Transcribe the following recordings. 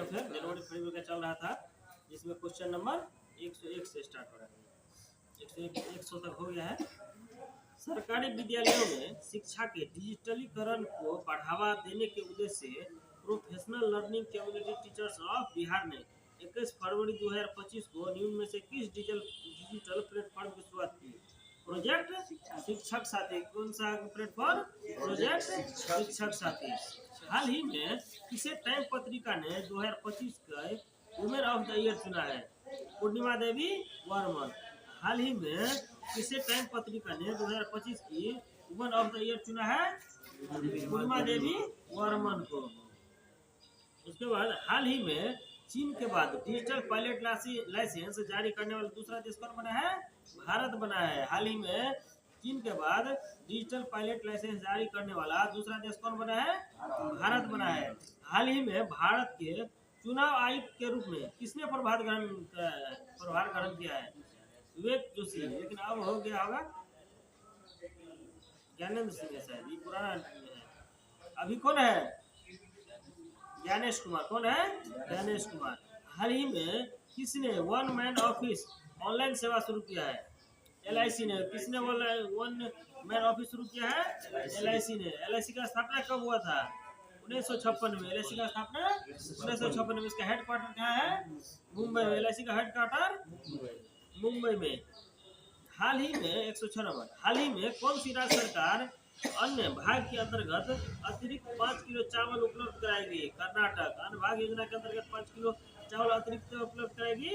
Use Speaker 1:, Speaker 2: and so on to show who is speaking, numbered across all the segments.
Speaker 1: Affair जनवरी फरवरी का चल रहा था, जिसमें क्वेश्चन नंबर 101 से स्टार्ट हो रहा है, 100 तक हो गया है। सरकारी विद्यालयों में शिक्षा के डिजिटलीकरण को बढ़ावा देने के उद्देश्य से professional learning community teachers of Bihar ने 21 फरवरी 2025 को निम्न में से किस डिजिटल प्लेटफॉर्म की शुरुआत की? प्रोजेक्ट शिक्षक साथी। कौन सा प्लेटफॉर्म? प्रोजेक्ट शिक्षक साथी। हाल ही में किसे टाइम पत्रिका ने 2025 का वुमेन ऑफ द ईयर चुना है? पूर्णिमा देवी वर्मन। हाल ही में किसे टाइम पत्रिका ने 2025 की वुमेन ऑफ द ईयर चुना है? पूर्णिमा देवी वर्मन को। उसके बाद हाल ही में चीन के बाद डिजिटल पायलट लाइसेंस जारी करने वाला दूसरा देश कौन बना है? भारत बना है। हाल ही में चीन के बाद डिजिटल पायलट लाइसेंस जारी करने वाला दूसरा देश कौन बना है? भारत बना है। हाल ही में भारत के चुनाव आयुक्त के रूप में किसने प्रभार ग्रहण किया है? विवेक जोशी। लेकिन अब हो गया होगा ज्ञानेंद्र सिंह शायद, ये पुराना है। अभी कौन है? ज्ञानेश कुमार। कौन है? ज्ञानेश कुमार। हाल ही में किसने वन मैन ऑफिस ऑनलाइन सेवा शुरू किया है? LIC ने। किसने वन मैन ऑफिस शुरू किया है? LIC ने। LIC का स्थापना कब हुआ था? 1956 में। LIC का स्थापना 1956 में। इसका हेडक्वार्टर कहाँ है? मुंबई में। LIC का हेडक्वार्टर मुंबई में। हाल ही में 106 नंबर। हाल ही में कौन सी राज्य सरकार अन्य भाग के अंतर्गत अतिरिक्त 5 किलो चावल उपलब्ध कराएगी? कर्नाटक। अन्य भाग योजना के अंतर्गत 5 किलो चावल अतिरिक्त उपलब्ध कराएगी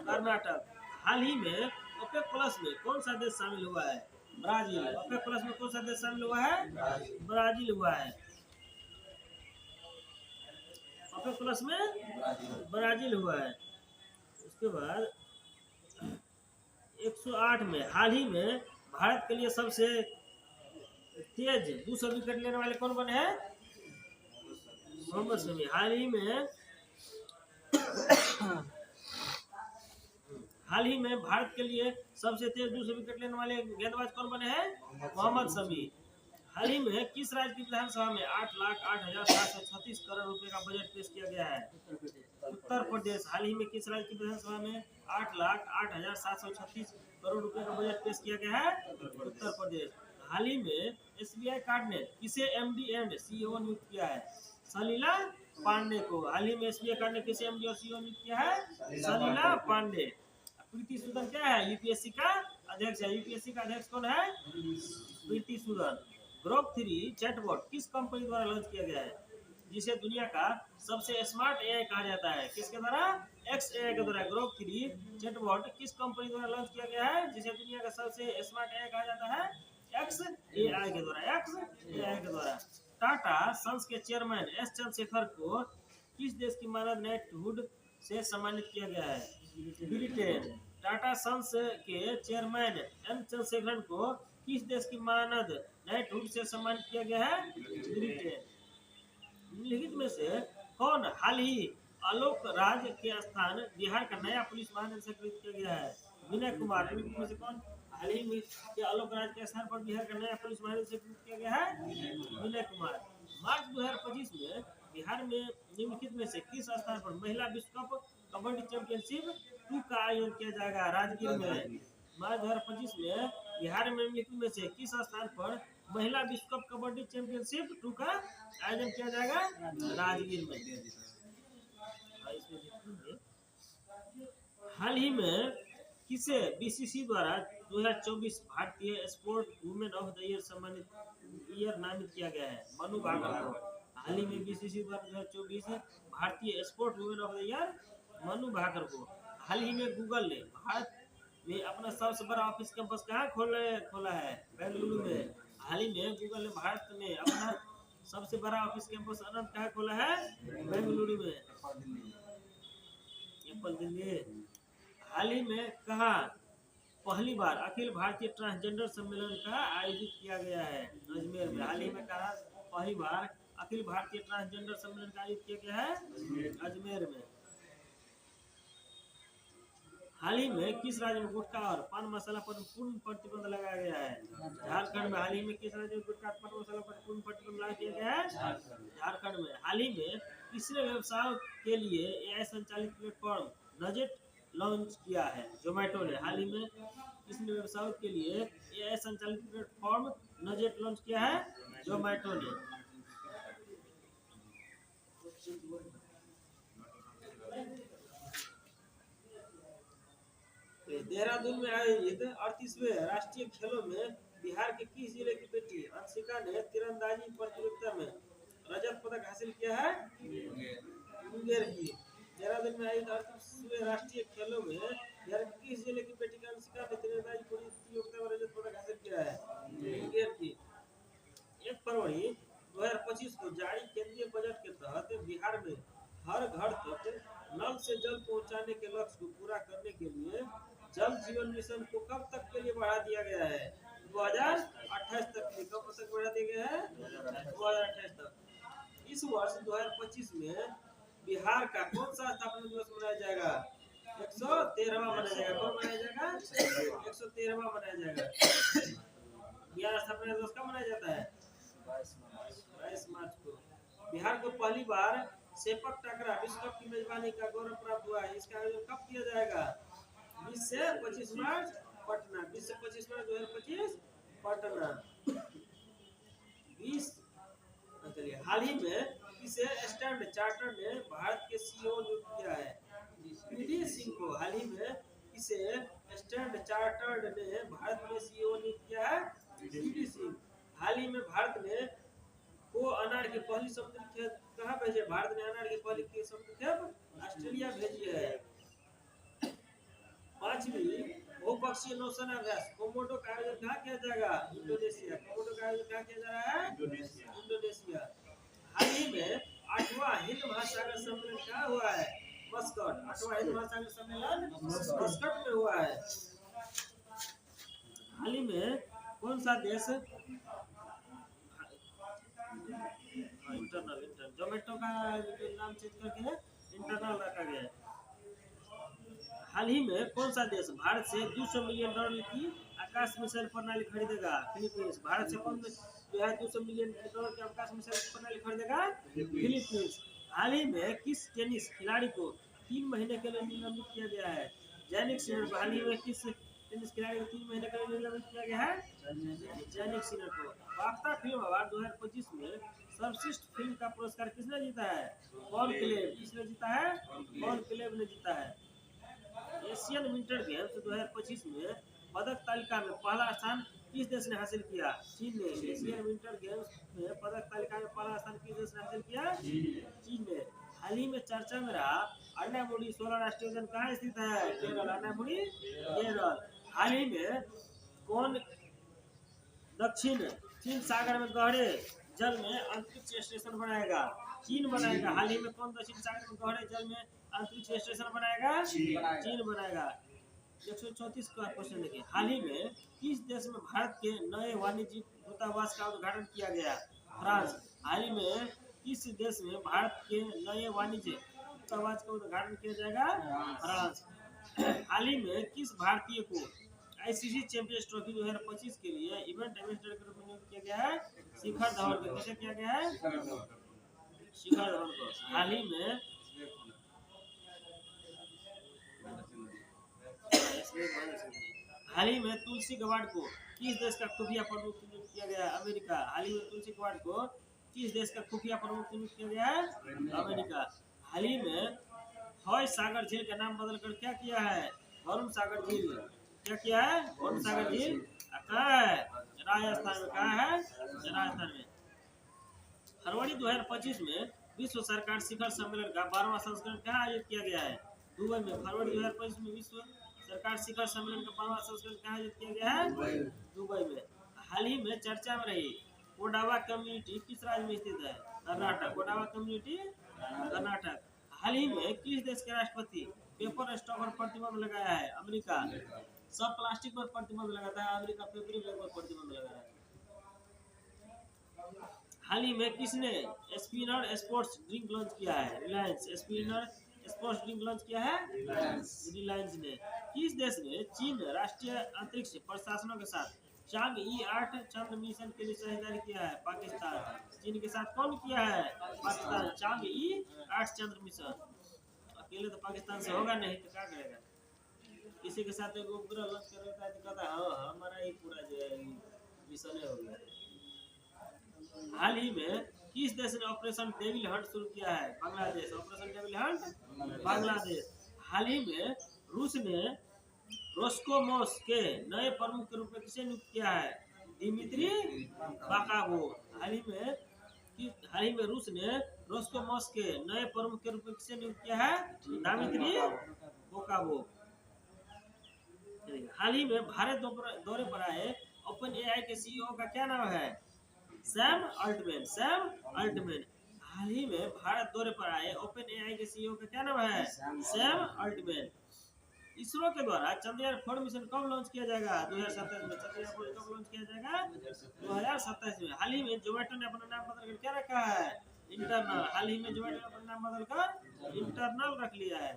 Speaker 1: कर्नाटक। हाल ही में ओपेक प्लस में कौन सा देश शामिल हुआ है? ब्राजील। ओपेक प्लस में कौन सा देश शामिल हुआ है? ब्राजील हुआ है। ओपेक प्लस में ब्राजील हुआ है। उसके बाद 108 में हाल ही में भारत के लिए सबसे तेज 200 विकेट लेने वाले कौन बने हैं? मोहम्मद शमी। हाल ही में भारत के लिए सबसे तेज 200 विकेट लेने वाले गेंदबाज कौन बने हैं? मोहम्मद शमी। हाल ही में किस राज्य की विधानसभा में 8,08,736 करोड़ रुपए का बजट पेश किया गया है? उत्तर प्रदेश। हाल ही में किस राज्य की विधानसभा में 8,08,736 करोड़ रुपए का बजट पेश किया गया है? उत्तर प्रदेश। हाल ही में SBI कार्ड ने किसे MD एंड CEO नियुक्त किया है? सलीला पांडे को। हाल ही में SBI कार्ड ने किसे MD और CEO नियुक्त किया है? सलीला पांडे। प्रीति सूदन क्या है? UPSC का अध्यक्ष है। UPSC का अध्यक्ष कौन है? प्रीति सूदन। ग्रोक 3 चैटबॉट किस कंपनी द्वारा लॉन्च किया गया है, जिसे दुनिया का सबसे स्मार्ट AI कहा जाता है? किसके द्वारा? XAI के द्वारा। ग्रोक 3 चैटबॉट किस कंपनी द्वारा लॉन्च किया गया है, जिसे दुनिया का सबसे स्मार्ट AI कहा जाता है? XAI के द्वारा। XAI के द्वारा। टाटा सन्स के चेयरमैन S चंद्रशेखर को किस देश की मानद नेटहुड से सम्मानित किया गया है? ब्रिटेन। टाटा सन्स के चेयरमैन M चंद्रशेखरन को किस देश की मानद नेटहुड से सम्मानित किया गया है? ब्रिटेन। निम्नलिखित में से कौन हाल ही आलोक राज के स्थान बिहार का नया पुलिस महानिदेशक नियुक्त किया गया है? विनय कुमार। निम्नलिखित में से कौन हाल ही में आलोक राज के स्थान पर बिहार का नया पुलिस महानिदेशक नियुक्त किया गया है? विनय कुमार। मार्च 2025 में बिहार में निम्नलिखित में से किस स्थान पर महिला विश्व कप कबड्डी चैंपियनशिप 2 का आयोजन किया जाएगा? राजगीर में। मार्च 2025 में बिहार में निम्नलिखित में से किस स्थान पर महिला विश्व कप कबड्डी चैंपियनशिप 2 का आयोजन किया जाएगा? राजगीर में। हाल ही में किसे BCCI द्वारा 2024 भारतीय sport women of the year नामित किया गया है? मनु भाकर को। हाल ही में BCCI द्वारा 2024 भारतीय sport women of the year Manu Bhaker को। हाल ही में गूगल ने भारत में अपना सबसे बड़ा ऑफिस कैंपस कहाँ खोला है? बेंगलुरु में। हाल ही में गूगल ने भारत में अपना सबसे बड़ा ऑफिस कैंपस अनंत कहाँ खोला है? बेंगलुरु में। एप्पल दिल्ली। हाल ही में कहाँ पहली बार अखिल भारतीय ट्रांसजेंडर सम्मेलन का आयोजित किया गया है? अजमेर में। हाल ही में कहा पहली बार अखिल भारतीय ट्रांसजेंडर सम्मेलन का आयोजित किया गया है? अजमेर में। हाल ही में किस राज्य में गुटखा और पान मसाला पर पूर्ण प्रतिबंध लगाया गया है? झारखंड में। हाल ही में किस राज्य में गुटखा और पान मसाला पर पूर्ण प्रतिबंध लगा दिया गया है? झारखंड में। हाल ही में किसने व्यवसाय के लिए एआई संचालित प्लेटफॉर्म नजेट लॉन्च किया है? जोमेटो ने। हाल ही में किसने व्यवसाय के लिए एआई संचालित प्लेटफॉर्म नजेट लॉन्च किया है? जोमेटो ने। देहरादून में आयोजित 38वें राष्ट्रीय खेलों में बिहार के किस जिले की बेटी अंशिका ने तीरंदाजी प्रतियोगिता में रजत पदक हासिल किया है? मुंगेर की। देहरादून में आयोजित 38वें राष्ट्रीय खेलों में बिहार के किस जिले की बेटी अंशिका ने तीरंदाजी प्रतियोगिता में रजत पदक हासिल किया है? मुंगेर की। 1 फरवरी 2025 को जारी केंद्रीय बजट के तहत बिहार में हर घर तक नल से जल पहुंचाने के लक्ष्य को पूरा करने के लिए जल जीवन मिशन को कब तक के लिए बढ़ा दिया गया है? 2028 तक। कब तक बढ़ा दिया गया है? 2028 तक। इस वर्ष 2025 में बिहार का कौन सा स्थापना दिवस मनाया जाएगा? 113वां मनाया जाएगा। कब मनाया जाएगा? 113वां मनाया जाएगा। बिहार स्थापना दिवस कब मनाया जाता है? 22 मार्च को। बिहार को पहली बार सेपक टकरा विश्व कप की मेजबानी का गौरव प्राप्त हुआ है। इसका आयोजन कब किया जाएगा? 20 से 25 मार्च पटना। 20 से 25 मार्च 2025 पटना। 20 चलिए। हाल ही में किसे स्टैंडर्ड चार्टर्ड ने भारत के सीईओ नियुक्त किया है? पीडी सिंह को। हाल ही में किसे स्टैंडर्ड चार्टर्ड ने भारत में सीईओ नियुक्त किया है? पीडी सिंह। हाल ही में भारत ने को अनार की पहली समुद्री खेप कहाँ भेजे? भारत ने अनार की पहली समुद्री खेप ऑस्ट्रेलिया भेजी है। 5वीं बहुपक्षीय नौसेना अभ्यास कोमोडो का आयोजन कहाँ किया जाएगा? इंडोनेशिया। कोमोडो का आयोजन कहाँ किया जा रहा है? इंडोनेशिया। हाल ही में 8वां हिंद महासागर सम्मेलन कहाँ हुआ है? मस्कट। 8वां हिंद महासागर सम्मेलन मस्कट में हुआ है। हाल ही में कौन सा देश इंटरनल जोमेटो का नाम चेंज करके इंटरनल रखा गया है? हाल ही में कौन सा देश भारत से $200 मिलियन की आकाश मिसाइल प्रणाली खरीदेगा? फिलीपींस। भारत से कौन जो है $200 मिलियन की आकाश मिसाइल प्रणाली खरीदेगा? फिलीपींस। हाल ही में किस टेनिस खिलाड़ी को 3 महीने के लिए निलंबित किया गया है? Jannik Sinner. हाल ही में किस टेनिस खिलाड़ी को 3 महीने के लिए निलंबित किया गया है? जैनिक सिनर को। बाफ्टा फिल्म अवार्ड 2025 में सर्वश्रेष्ठ फिल्म का पुरस्कार किसने जीता है? पॉल क्लेब। किसने जीता है? पॉल क्लेब ने जीता है। एशियन विंटर गेम्स 2025 में पदक तालिका में पहला स्थान किस देश ने हासिल किया? चीन ने। एशियन विंटर गेम्स में पदक तालिका में पहला स्थान किस देश ने हासिल किया? चीन ने। हाल ही में चर्चा में रहा अन्नामुडी 16 राष्ट्रीय उद्यान कहाँ स्थित है? केरल। अन्नामुडी केरल। हाल ही में कौन दक्षिण चीन सागर में गहरे जल में अंतरिक्ष स्टेशन बनाएगा? चीन बनाएगा। हाल ही में कौन दक्षिण सागर में गहरे जल में अंतरिक्ष स्टेशन बनाएगा? चीन बनाएगा। 134 का क्वेश्चन देखिए। हाल ही में किस देश में भारत के नए वाणिज्यिक दूतावास का उद्घाटन किया गया? फ्रांस। हाल ही में किस देश में भारत के नए वाणिज्य दूतावास का उद्घाटन किया जाएगा? फ्रांस। हाल ही में किस भारतीय को आईसीसी चैंपियंस ट्रॉफी 2025 के लिए इवेंट एडमिनिस्ट्रेटर के रूप में नियुक्त किया गया है? शिखर धवन को। कैसे किया गया है? शिखर धवन को। हाल ही में तुलसी गबार्ड को किस देश का खुफिया प्रमुख नियुक्त किया गया है? अमेरिका। हाल ही में तुलसी गबार्ड को किस देश का खुफिया प्रमुख नियुक्त किया गया है? अमेरिका। हाल ही में हॉय सागर झील का नाम बदलकर क्या किया है? वरुण सागर झील। क्या किया है? वरुण सागर झील कहाँ है? राजस्थान में। कहाँ है? राजस्थान में। फरवरी 2025 में विश्व सरकार शिखर सम्मेलन का 12वां संस्करण कहाँ आयोजित किया गया है? दुबई में। फरवरी 2025 में विश्व सरकार शिखर सम्मेलन का 12वां संस्करण कहाँ आयोजित किया गया है? दुबई में। हाल ही में चर्चा में रही कोडावा कम्युनिटी किस राज्य में स्थित है? कर्नाटक। कोडावा कम्युनिटी कर्नाटक। हाल ही में किस देश के राष्ट्रपति पेपर स्टॉक पर प्रतिबंध लगाया है? अमेरिका। सब प्लास्टिक पर प्रतिबंध लगाता है, अमेरिका पेपर बैग पर प्रतिबंध लगा रहा है। हाल ही में किसने स्पिनर स्पोर्ट्स ड्रिंक लॉन्च किया है? Reliance. Spinner sports drink launch किया है रिलायंस ने। किस देश ने चीन राष्ट्रीय अंतरिक्ष प्रशासनों के साथ चांग-ई 8 चंद्र मिशन के लिए साझेदारी किया है? पाकिस्तान। चीन के साथ कौन किया है? पाकिस्तान। चांग-ई 8 चंद्र मिशन। अकेले तो पाकिस्तान से होगा नहीं तो क्या करेगा? किसी के साथ एक उपग्रह लॉन्च कर देता है तो कहता है हाँ हमारा ही पूरा जो है मिशन हो गया। हाल ही में किस देश ने ऑपरेशन डेविल हंट शुरू किया है? Bangladesh. Operation devil hunt Bangladesh. हाल ही में रूस ने रोस्कोमोस के नए प्रमुख के रूप में किसे नियुक्त किया है? दिमित्री बाकागोव। हाल ही में रूस ने रोस्कोमोस के नए प्रमुख के रूप में किसे नियुक्त किया है? दिमित्री बाकागोव। हाल ही में भारत दौरे पर आए ओपन एआई के सीईओ का क्या नाम है? Sam Altman. Sam Altman. हाल ही में भारत दौरे पर आए ओपन एआई के सीईओ का क्या नाम है? Sam Altman. इसरो के द्वारा चंद्रयान-4 मिशन कब लॉन्च किया जाएगा? 2027 में। चंद्रयान-4 कब लॉन्च किया जाएगा? 2027 में। हाल ही में जोमेटो ने अपना नाम बदलकर क्या रखा है? इंटरनल। हाल ही में जोमेटो ने अपना नाम बदलकर इंटरनल रख लिया है।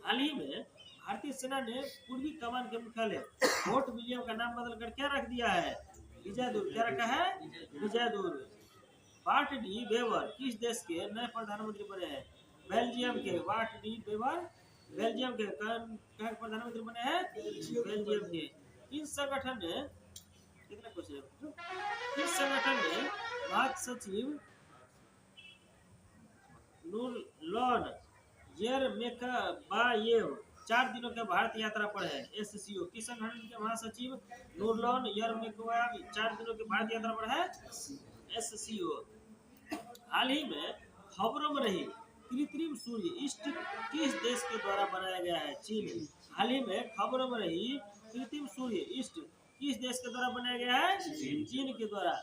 Speaker 1: हाल ही में भारतीय सेना ने पूर्वी कमान के मुख्यालय फोर्ट विलियम का नाम बदलकर क्या रख दिया है? विजयदुर्ग। क्या रखा है? विजयदुर्ग। वार्ट डी वेवर किस देश के नए प्रधानमंत्री बने हैं? बेल्जियम के। वार्ट डी वेवर बेल्जियम के प्रधानमंत्री बने हैं? बेल्जियम के। किस संगठन ने कितना क्वेश्चन किस संगठन ने महासचिव नूरलान येरमेकबायेव 4 दिनों के भारत यात्रा पर है? एससीओ। किस संगठन के महासचिव नूरलान येरमेकबायेव 4 दिनों के भारत यात्रा पर है? एससीओ। हाल ही में खबरों में रही कृत्रिम सूर्य ईस्ट किस देश के द्वारा बनाया गया है? चीन। हाल ही में खबरों में रही कृत्रिम सूर्य ईस्ट किस देश के द्वारा बनाया गया है? चीन के द्वारा।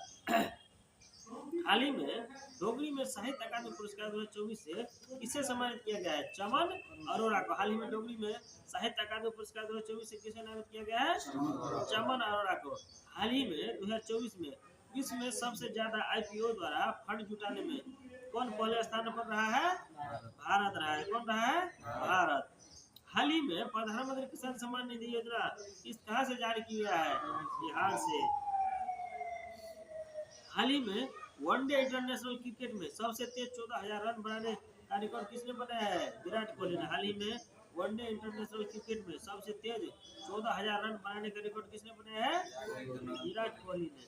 Speaker 1: हाल ही में डोगरी में साहित्य अकादमी पुरस्कार 2024 से किसे सम्मानित किया गया है? चमन अरोड़ा को। हाल ही में डोगरी में साहित्य अकादमी पुरस्कार 2024 से किसे नामित किया गया है? चमन अरोड़ा को। हाल ही में 2024 में विश्व में सबसे ज्यादा आईपीओ द्वारा फंड जुटाने में कौन पहले स्थान पर रहा है? भारत रहा है। कौन रहा है? भारत। हाल ही में प्रधानमंत्री किसान सम्मान निधि योजना किस कहां से जारी की गया है? बिहार से। हाल ही में वनडे इंटरनेशनल क्रिकेट में सबसे तेज 14,000 रन बनाने का रिकॉर्ड किसने बनाया है? विराट कोहली ने। हाल ही में वनडे इंटरनेशनल क्रिकेट में सबसे तेज 14,000 रन बनाने का रिकॉर्ड किसने बनाया है? विराट कोहली ने।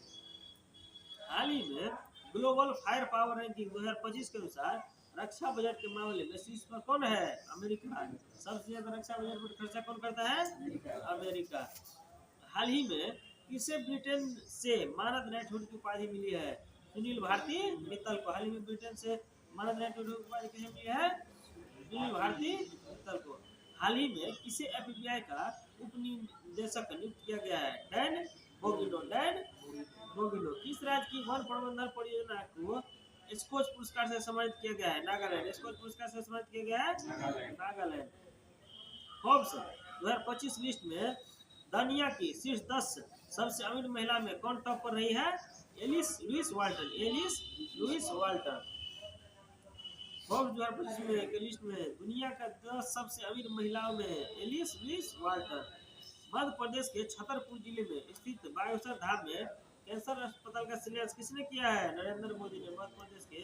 Speaker 1: हाल ही में ग्लोबल फायर पावर रैंकिंग 2025 के अनुसार रक्षा बजट के मामले में शीर्ष पर कौन है? अमेरिका। सबसे ज्यादा रक्षा बजट पर खर्चा कौन करता है? अमेरिका। हाल ही में किसे ब्रिटेन से मानद नेटहुड की उपाधि मिली है? सुनील भारती मित्तल को। हाल ही में ब्रिटेन से मानद नेटहुड की उपाधि किसे मिली है? सुनील भारती मित्तल को। हाल ही में किसे एफबीआई का उप निदेशक नियुक्त किया गया है? डैन बोगिनो। डैन बोगिनो। किस राज्य की वन प्रबंधन परियोजना को स्कोच पुरस्कार से सम्मानित किया गया है? नागालैंड। स्कोच पुरस्कार से सम्मानित किया गया है? नागालैंड। फोर्ब्स 2025 लिस्ट में दुनिया की शीर्ष 10 सबसे अमीर महिला में कौन टॉप पर रही है? Alice Louise Walton. Alice Louise Walton. Forbes 2025 में के लिस्ट में दुनिया का 10 सबसे अमीर महिलाओं में Alice Louise Walton. Madhya Pradesh के छतरपुर जिले में स्थित बागेश्वर धाम में कैंसर अस्पताल का शिलान्यास किसने किया है? नरेंद्र मोदी ने। मध्य प्रदेश के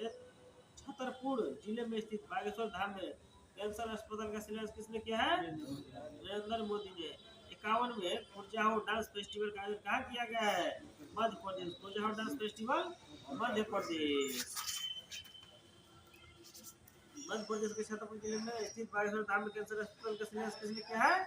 Speaker 1: छतरपुर जिले में स्थित बागेश्वर धाम में कैंसर अस्पताल का शिलान्यास किसने किया है? नरेंद्र मोदी ने। 51 में खुरजाहो डांस फेस्टिवल का आयोजन कहाँ किया गया है? मध्य प्रदेश। खुरजाहो dance festival Madhya Pradesh. मध्य प्रदेश के छतरपुर जिले में स्थित बागेश्वर धाम में कैंसर अस्पताल का शिलान्यास किसने किया है?